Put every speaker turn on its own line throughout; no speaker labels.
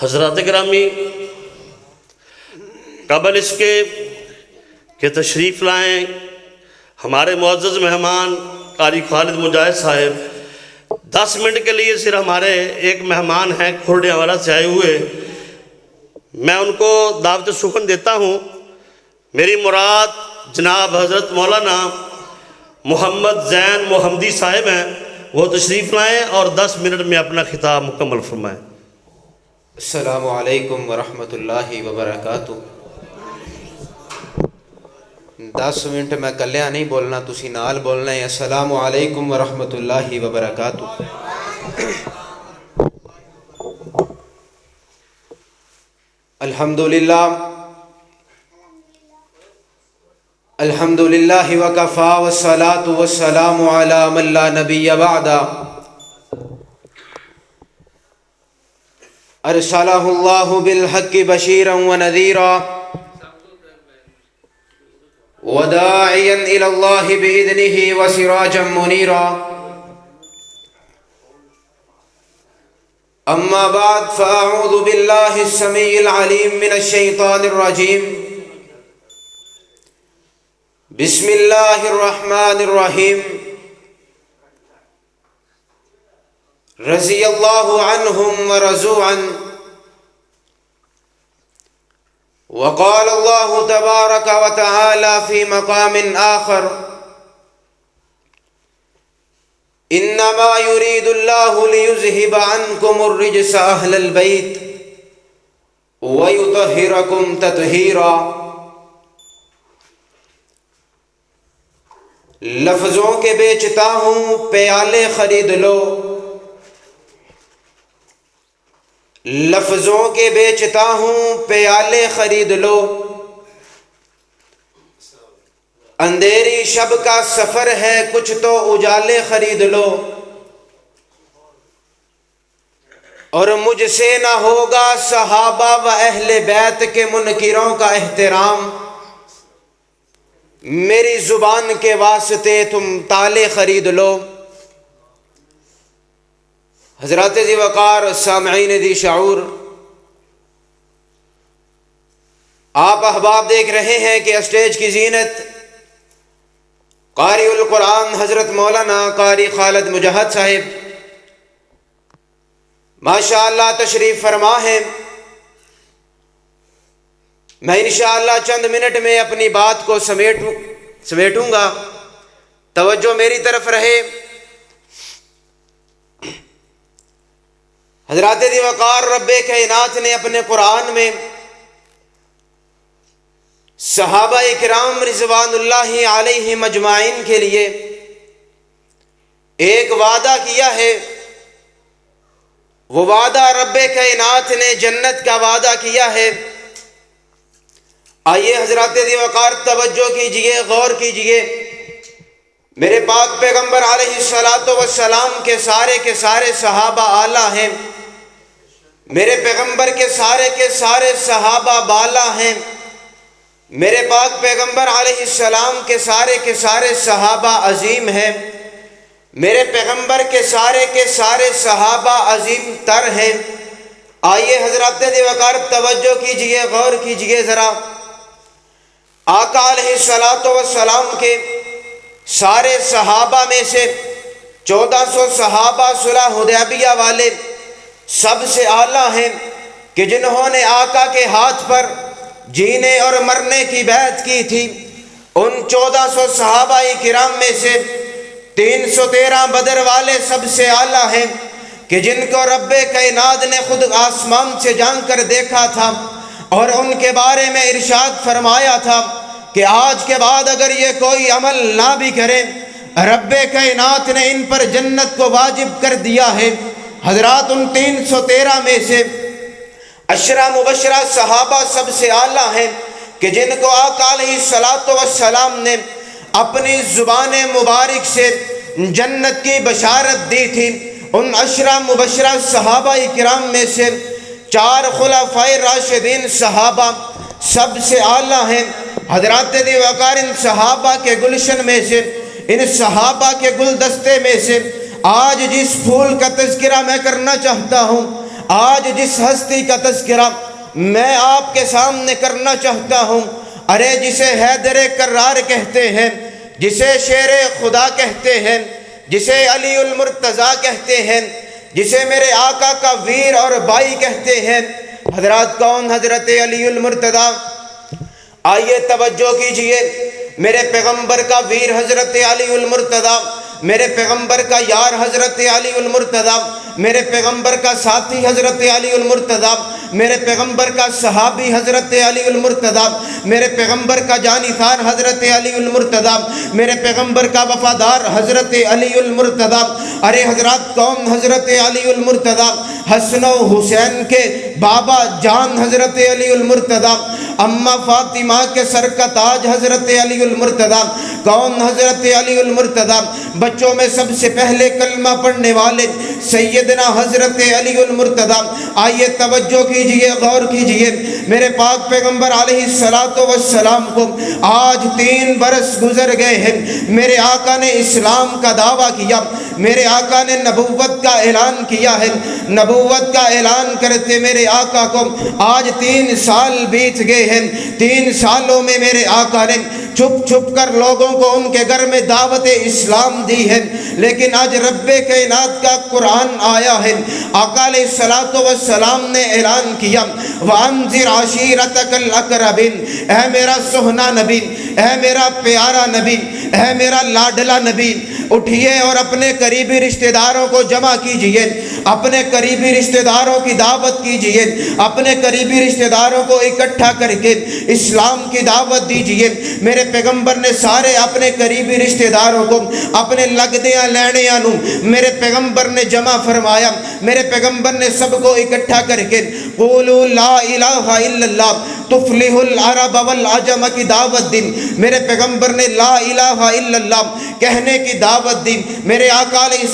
حضرات گرامی، قبل اس کے کہ تشریف لائیں ہمارے معزز مہمان قاری خالد مجاہد صاحب، 10 منٹ کے لیے صرف ہمارے ایک مہمان ہیں کھرڑے والا سے آئے ہوئے، میں ان کو دعوت سخن دیتا ہوں۔ میری مراد جناب حضرت مولانا محمد زین محمدی صاحب ہیں، وہ تشریف لائیں اور 10 منٹ میں اپنا خطاب مکمل فرمائیں۔
السلام علیکم ورحمۃ اللہ وبرکاتہ۔ 10 منٹ میں کلیا نہیں بولنا، تسی نال بولنا ہے۔ السلام علیکم ورحمۃ اللہ وبرکاتہ۔ الحمدللہ الحمدللہ وکفا والصلاة والسلام علی من لا نبی بعدا، ارسلہ اللہ بالحق بشیرا ونذیرا وداعیا الی اللہ بإذنہ وسراجا منیرا، اما بعد فاعوذ باللہ السمیع العلیم من الشیطان الرجیم، بسم اللہ الرحمن الرحیم، رضی اللہ عنہم ورضوا عنہ، وقال اللہ تبارک وتعالی فی مقام آخر، انما یرید اللہ لیذہب عنکم الرجس اہل البیت ویطہرکم تطہیرا۔ لفظوں کے بیچتا ہوں پیالے خرید لو، لفظوں کے بیچتا ہوں پیالے خرید لو، اندھیری شب کا سفر ہے کچھ تو اجالے خرید لو، اور مجھ سے نہ ہوگا صحابہ و اہل بیت کے منکروں کا احترام، میری زبان کے واسطے تم تالے خرید لو۔ حضرات ذی وقار، سامعین ذی شعور، آپ احباب دیکھ رہے ہیں کہ اسٹیج کی زینت قاری القرآن حضرت مولانا قاری خالد مجاہد صاحب ماشاءاللہ تشریف فرما ہے۔ میں انشاءاللہ چند منٹ میں اپنی بات کو سمیٹوں گا، توجہ میری طرف رہے۔ حضرات ذی وقار، رب کائنات نے اپنے قرآن میں صحابہ کرام رضوان اللہ علیہم اجمعین کے لیے ایک وعدہ کیا ہے۔ وہ وعدہ رب کائنات نے جنت کا وعدہ کیا ہے۔ آئیے حضرات ذی وقار توجہ کیجئے، غور کیجئے۔ میرے پاک پیغمبر علیہ السلام کے سارے صحابہ اعلیٰ ہیں، میرے پیغمبر کے سارے صحابہ بالا ہیں، میرے پاک پیغمبر علیہ السلام کے سارے صحابہ عظیم ہیں، میرے پیغمبر کے سارے صحابہ عظیم تر ہیں۔ آئیے حضرات ذی وقار توجہ کیجئے، غور کیجئے ذرا۔ آقا علیہ السلام کے سارے صحابہ میں سے 1400 صحابہ صلح حدیبیہ والے سب سے اعلیٰ ہیں کہ جنہوں نے آقا کے ہاتھ پر جینے اور مرنے کی بیعت کی تھی۔ ان 1400 صحابہ کرام میں سے 313 بدر والے سب سے اعلیٰ ہیں کہ جن کو رب کائنات نے خود آسمان سے جان کر دیکھا تھا، اور ان کے بارے میں ارشاد فرمایا تھا کہ آج کے بعد اگر یہ کوئی عمل نہ بھی کرے، رب کائنات نے ان پر جنت کو واجب کر دیا ہے۔ حضرات، ان 313 میں سے 10 مبشرہ صحابہ سب سے اعلیٰ ہیں کہ جن کو آقا علیہ السلام نے اپنی زبان مبارک سے جنت کی بشارت دی تھی۔ ان 10 مبشرہ صحابہ کرام میں سے 4 خلفائے راشدین صحابہ سب سے اعلیٰ ہیں۔ حضرات ذی وقار، ان صحابہ کے گلشن میں سے، ان صحابہ کے گلدستے میں سے آج جس پھول کا تذکرہ میں کرنا چاہتا ہوں، آج جس ہستی کا تذکرہ میں آپ کے سامنے کرنا چاہتا ہوں، ارے جسے حیدر کرار کہتے ہیں، جسے شیر خدا کہتے ہیں، جسے علی المرتضیٰ کہتے ہیں، جسے میرے آقا کا ویر اور بھائی کہتے ہیں، حضرات کون؟ حضرت علی المرتضیٰ۔ آئیے توجہ کیجئے، میرے پیغمبر کا ویر حضرت علی المرتضیٰ، میرے پیغمبر کا یار حضرت علی المرتضیٰ، میرے پیغمبر کا ساتھی حضرت علی المرتضیٰ، میرے پیغمبر کا صحابی حضرت علی المرتضیٰ، میرے پیغمبر کا جانثار حضرت علی المرتضیٰ، میرے پیغمبر کا وفادار حضرت علی المرتضیٰ۔ ارے حضرات کون؟ حضرت علی المرتضیٰ، حسن و حسین کے بابا جان حضرت علی المرتضیٰ، اماں فاطمہ کے سر کا تاج حضرت علی المرتضیٰ۔ کون؟ حضرت علی المرتضیٰ۔ بچوں میں سب سے پہلے کلمہ پڑھنے والے سیدنا حضرت علی المرتضیٰ۔ آئیے توجہ کیجئے، غور کیجئے، میرے پاک پیغمبر علیہ السلام کو آج 3 برس گزر گئے ہیں۔ میرے آقا نے اسلام کا دعویٰ کیا، میرے آقا نے نبوت کا اعلان کیا ہے، نبوت کا اعلان کرتے میرے آقا کو آج 3 سال بیت گئے ہیں۔ 3 سالوں میں میرے آقا نے چھپ چھپ کر لوگوں کو ان کے گھر میں دعوت اسلام دی ہے، لیکن آج رب کائنات کا قرآن آیا ہے۔ آقا علیہ السلام نے اعلان کیا، وَأَنذِرْ عَشِيرَتَكَ الْأَقْرَبِينَ۔ اے میرا سہنا نبی، اے میرا پیارا نبی، اے میرا لاڈلا نبی، اٹھئے اور اپنے قریبی رشتہ داروں کو جمع کیجئے، اپنے قریبی رشتہ داروں کی دعوت کیجئے، اپنے قریبی رشتہ داروں کو اکٹھا کر کے اسلام کی دعوت دیجئے۔ میرے پیغمبر نے سارے اپنے قریبی رشتہ داروں کو اپنے لگدیاں لیڑیاں نو میرے پیغمبر نے جمع فرمایا، میرے پیغمبر نے سب کو اکٹھا کر کے قولوا لا الہ الا اللہ تفلح العرب والعجم کی دعوت دی۔ میرے پیغمبر نے لا الہ الا اللہ کہنے کی دعوت دی۔ میرے آقا علیہ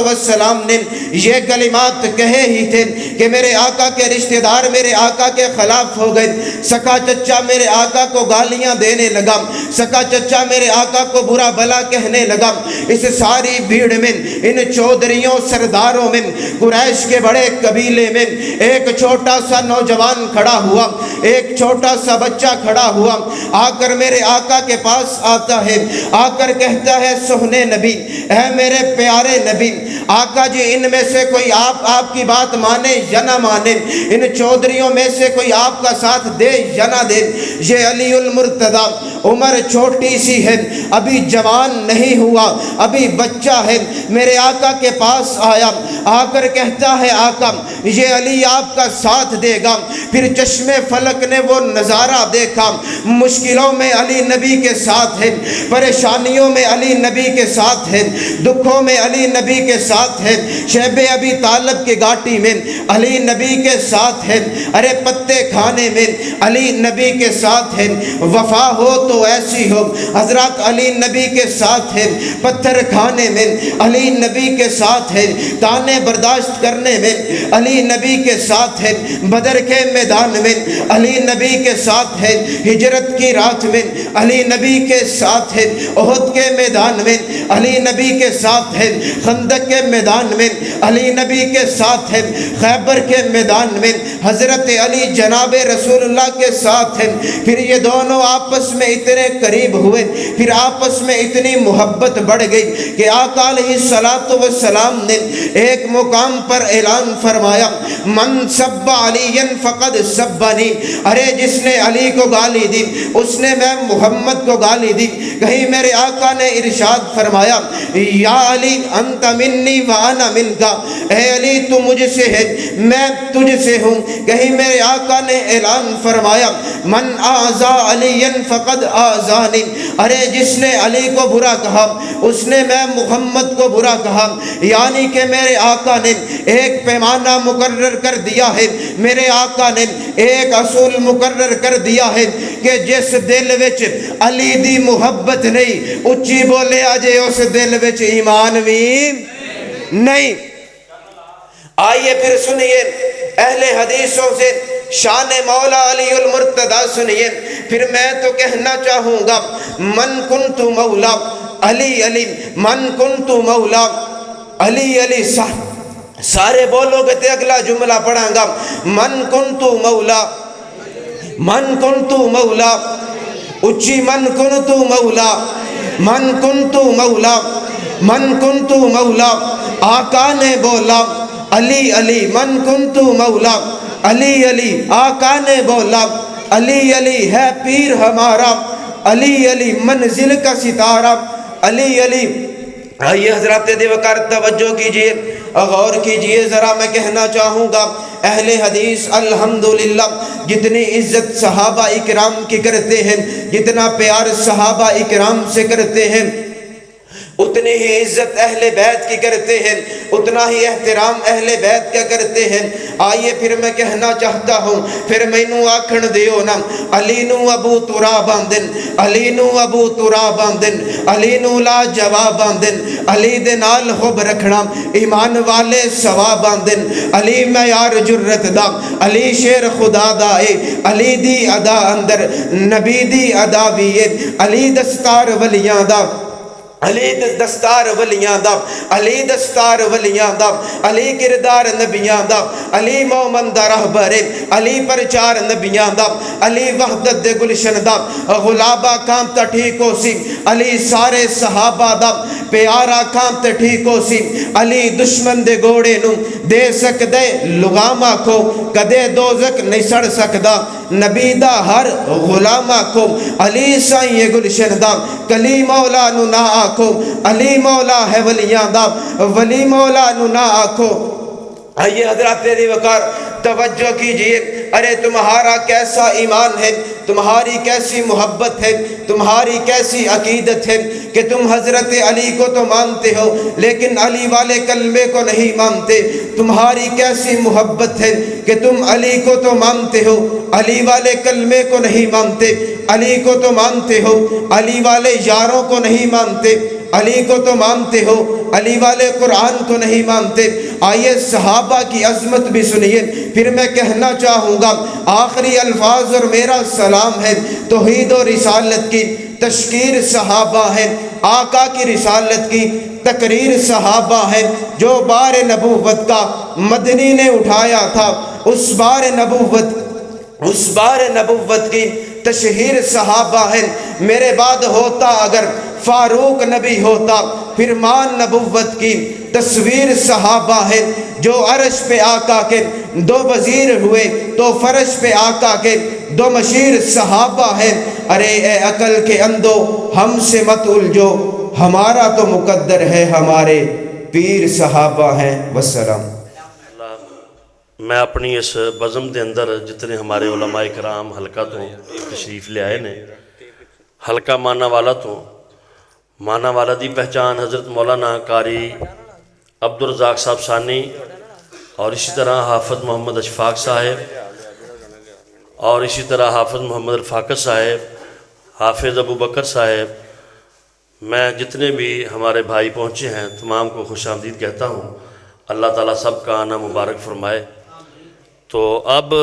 السلام نے یہ کلمات کہے ہی تھے کہ میرے آقا کے رشتہ دار میرے آقا کے خلاف ہو گئے۔ سکا چچا میرے آقا کو گالیاں دینے لگا، سکا چچا میرے آقا کو برا بلا کہنے لگا۔ اس ساری بھیڑ میں، ان چودھریوں سرداروں میں، قریش کے بڑے قبیلے میں ایک چھوٹا سا نوجوان کھڑا ہوا، ایک چھوٹا سا بچہ کھڑا ہوا، آ کر میرے آقا کے پاس آتا ہے، آ کر کہتا ہے سہنے نبی، اے میرے پیارے نبی، آقا جی ان میں سے کوئی آپ کی بات مانے یا نہ مانے، ان چودھریوں میں سے کوئی آپ کا ساتھ دے یا نہ دے۔ یہ علی المرتضیٰ عمر چھوٹی سی ہے، ابھی جوان نہیں ہوا، ابھی بچہ ہے، میرے آقا کے پاس آیا، آ کر کہتا ہے آقا یہ علی آپ کا ساتھ دے گا۔ پھر چشم فلک نے وہ نظارہ دیکھا، مشکلوں میں علی نبی کے ساتھ ہے، پریشانیوں میں علی نبی کے ساتھ ہے، دکھوں میں علی نبی کے ساتھ ہے، شیب ابی طالب کی گھاٹی میں علی نبی کے ساتھ ہے، ارے پتے کھانے میں علی نبی کے ساتھ ہے، وفا ہو تو ایسی ہو حضرات علی نبی کے ساتھ ہے، پتھر کھانے میں علی نبی کے ساتھ ہے، تانے برداشت کرنے میں علی نبی کے ساتھ ہے، بدر کے میدان میں علی نبی کے ساتھ ہے، ہجرت کی رات میں علی نبی کے ساتھ ہے، احد کے میدان میں علی نبی کے ساتھ ہے، خندق کے میدان میں علی نبی کے ساتھ ہے، خیبر کے میدان میں حضرت علی جناب رسول اللہ کے ساتھ ہے۔ پھر یہ دونوں آپس میں اتنے قریب ہوئے، پھر آپس میں اتنی محبت بڑھ گئی کہ آقا علیہ السلام نے ایک مقام پر اعلان فرمایا، من سب علی فقد سبنی، ارے جس نے علی کو گالی دی اس نے میں محمد کو گالی دی۔ کہیں میرے آقا نے ارشاد فرمایا، یا علی انت منی وانا منکا، اے علی تو مجھ سے ہے میں تجھ سے ہوں۔ کہیں میرے آقا نے اعلان فرمایا، من آذا علی فقد آذانی، ارے جس نے علی کو برا کہا اس نے میں محمد کو برا کہا۔ یعنی کہ میرے آقا نے ایک پیمانہ مقرر کر دیا ہے، میرے آقا نے ایک اصول مقرر کر دیا ہے کہ جس دل وچ علی دی محبت نہیں اچھی بولے آجے اس دل وچ ایمان بھی نہیں۔ آئیے پھر سنیے اہل حدیثوں سے شان مولا علی المرتضیٰ سنیے، پھر میں تو کہنا چاہوں گا، من کنت مولا علی علی، من کنت مولا علی علی سارے بولو گے تو اگلا جملہ پڑھاں گا، من کنتو مولا، من کنتو مولا، اچھی من کنتو مولا، من کنتو مولا، من کنتو مولا، آقا نے بولا علی علی، من کنتو مولا، علی علی، آقا نے بولا علی علی ہے پیر ہمارا، علی علی منزل کا ستارہ، علی علی۔ آئیے حضرات دیوکار توجہ کیجئے، غور کیجئے ذرا، میں کہنا چاہوں گا اہل حدیث الحمدللہ جتنی عزت صحابہ اکرام کی کرتے ہیں، جتنا پیار صحابہ اکرام سے کرتے ہیں، اتنی ہی عزت اہل بیت کی کرتے ہیں، اتنا ہی احترام اہل بیت کا کرتے ہیں۔ آئیے پھر میں کہنا چاہتا ہوں، پھر مینوں آکھن دیو نا، علی نو ابو تراب آندن، علی نو ابو تراب آندن، علی نو لا جواب آندن، علی دے نال حب رکھنا ایمان والے ثواب آندن، علی معیار جرت دا، علی شیر خدا دا اے، علی دی ادا اندر نبی دی ادا بھی اے، علی دستار ولیاں دا، علی دستار ولیاں دا، علی دستار ولیاں دا، علی کردار نبیاں دا، علی مومن دا رہبر، علی پرچار نبیاں دا، علی وحدت دے گلشن دا، غلابہ کامتا ٹھیکو سی، علی سارے صحابہ دا پیارا کامتا ٹھیکو سی، علی دشمن دے گوڑے نو دے سکدے لغامہ کو، کدے دوزک نہیں سڑ سکدا نبی دا ہر غلامہ کو، علی سائیں گلشن دا، کلی مولا نو نا آکھو، علی مولا ہے ولیاں دا، ولی مولا نو نا آکھو۔ آئیے حضرات دیوکار توجہ کیجئے، ارے تمہارا کیسا ایمان ہے، تمہاری کیسی محبت ہے، تمہاری کیسی عقیدت ہے کہ تم حضرت علی کو تو مانتے ہو لیکن علی والے کلمے کو نہیں مانتے، تمہاری کیسی محبت ہے کہ تم علی کو تو مانتے ہو علی والے کلمے کو نہیں مانتے، علی کو تو مانتے ہو علی والے یاروں کو نہیں مانتے، علی کو تو مانتے ہو علی والے قرآن کو نہیں مانتے۔ آئیے صحابہ کی عظمت بھی سنیے، پھر میں کہنا چاہوں گا آخری الفاظ اور میرا سلام ہے، توحید و رسالت کی تشکیر صحابہ ہے، آقا کی رسالت کی تقریر صحابہ ہے، جو بار نبوت کا مدنی نے اٹھایا تھا، اس بار نبوت کی تشہیر صحابہ ہے۔ میرے بعد ہوتا اگر فاروق نبی ہوتا، پھر مان نبوت کی تصویر صحابہ ہے، جو عرش پہ آقا کے دو وزیر ہوئے تو فرش پہ آقا کے دو مشیر صحابہ ہے۔ ارے اے عقل کے اندھو ہم سے مت الجھو، ہمارا تو مقدر ہے، ہمارے پیر صحابہ ہیں۔ والسلام۔
میں اپنی اس بزم دے اندر جتنے ہمارے علماء کرام حلقہ تو تشریف لے آئے نے، حلقہ مانا والا تو مانا والا دی پہچان حضرت مولانا قاری عبدالرزاق صاحب ثانی، اور اسی طرح حافظ محمد اشفاق صاحب، اور اسی طرح حافظ محمد رفاقت صاحب، حافظ ابو بکر صاحب، میں جتنے بھی ہمارے بھائی پہنچے ہیں تمام کو خوش آمدید کہتا ہوں۔ اللہ تعالیٰ سب کا آنا مبارک فرمائے۔ تو اب